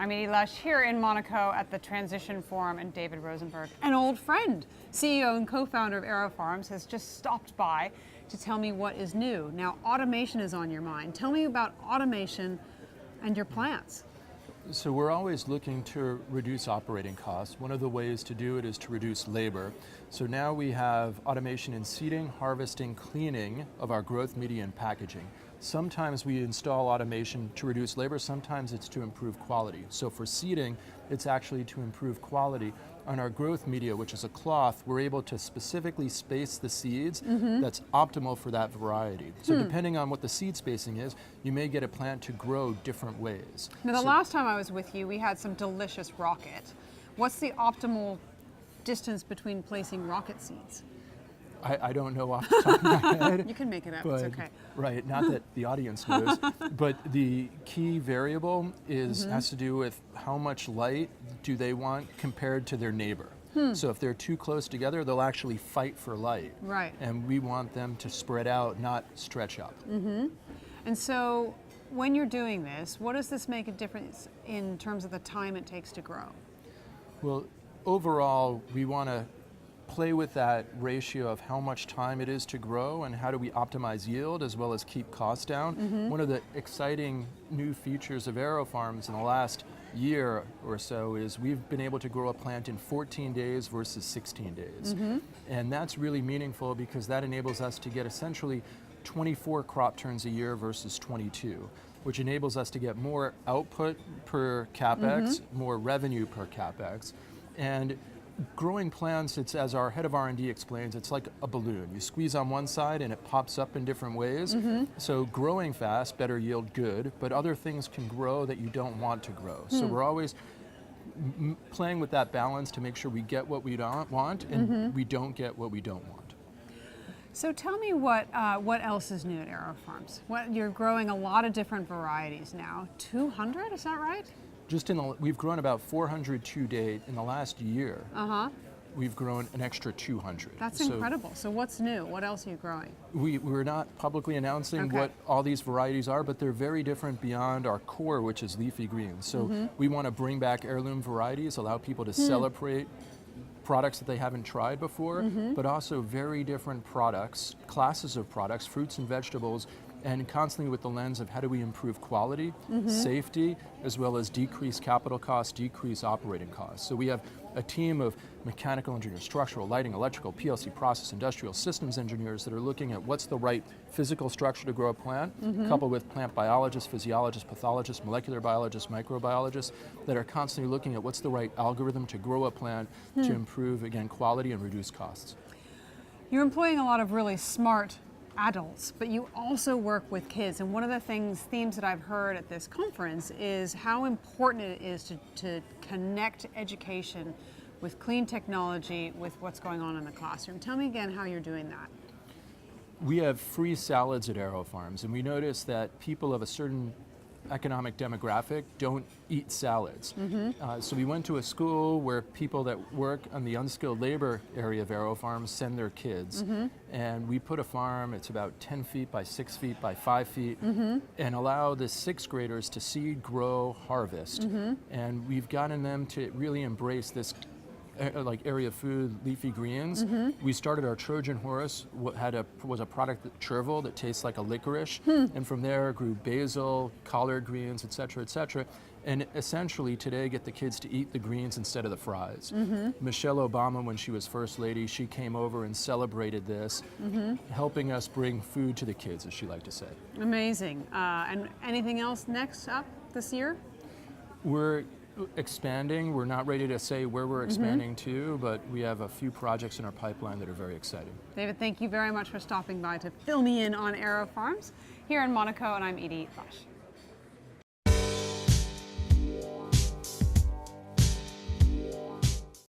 I'm Edie Lush here in Monaco at the Transition Forum, and David Rosenberg, an old friend, CEO and co-founder of AeroFarms, has just stopped by to tell me what is new. Now, automation is on your mind. Tell me about automation and your plants. So we're always looking to reduce operating costs. One of the ways to do it is to reduce labor. So now we have automation in seeding, harvesting, cleaning of our growth media and packaging. Sometimes we install automation to reduce labor, sometimes it's to improve quality. So for seeding, it's actually to improve quality. On our growth media, which is a cloth, we're able to specifically space the seeds that's optimal for that variety. So depending on what the seed spacing is, you may get a plant to grow different ways. Now, the last time I was with you, we had some delicious rocket. What's the optimal distance between placing rocket seeds? I don't know off the top of my head. You can make it up, But, it's okay. Right, not that the audience knows, but the key variable is has to do with how much light do they want compared to their neighbor. So if they're too close together, they'll actually fight for light. Right. And we want them to spread out, not stretch up. And so when you're doing this, what does this make a difference in terms of the time it takes to grow? Well, overall, we want to play with that ratio of how much time it is to grow and how do we optimize yield as well as keep costs down. One of the exciting new features of AeroFarms in the last year or so is we've been able to grow a plant in 14 days versus 16 days. And that's really meaningful because that enables us to get essentially 24 crop turns a year versus 22, which enables us to get more output per capex, more revenue per capex. And growing plants, it's, as our head of R&D explains, it's like a balloon. You squeeze on one side and it pops up in different ways. So growing fast, better yield, good, but other things can grow that you don't want to grow. So we're always playing with that balance to make sure we get what we don't want and we don't get what we don't want. So tell me what else is new at AeroFarms? You're growing a lot of different varieties now. 200, is that right? Just we've grown about 400 to date. In the last year, we've grown an extra 200. That's incredible. So what's new? What else are you growing? We're not publicly announcing what all these varieties are, but they're very different beyond our core, which is leafy greens. So we want to bring back heirloom varieties, allow people to celebrate products that they haven't tried before, but also very different products, classes of products, fruits and vegetables, and constantly with the lens of how do we improve quality, safety, as well as decrease capital costs, decrease operating costs. So we have a team of mechanical engineers, structural, lighting, electrical, PLC, process, industrial systems engineers that are looking at what's the right physical structure to grow a plant, coupled with plant biologists, physiologists, pathologists, molecular biologists, microbiologists that are constantly looking at what's the right algorithm to grow a plant to improve, again, quality and reduce costs. You're employing a lot of really smart adults, but you also work with kids. And one of the themes that I've heard at this conference is how important it is to connect education with clean technology with what's going on in the classroom. Tell me again how you're doing that. We have free salads at AeroFarms, and we notice that people of a certain economic demographic don't eat salads. So we went to a school where people that work on the unskilled labor area of AeroFarms send their kids. And we put a farm, it's about 10 feet by 6 feet by 5 feet, and allow the sixth graders to seed, grow, harvest. And we've gotten them to really embrace this like area of food, leafy greens. We started our Trojan horse, was a product, chervil, that tastes like a licorice, and from there grew basil, collard greens, et cetera, and essentially today get the kids to eat the greens instead of the fries. Michelle Obama, when she was First Lady, she came over and celebrated this, helping us bring food to the kids, as she liked to say. Amazing. And anything else next up this year? We're expanding. We're not ready to say where we're expanding to, but we have a few projects in our pipeline that are very exciting. David, thank you very much for stopping by to fill me in on AeroFarms here in Monaco, and I'm Edie Lush.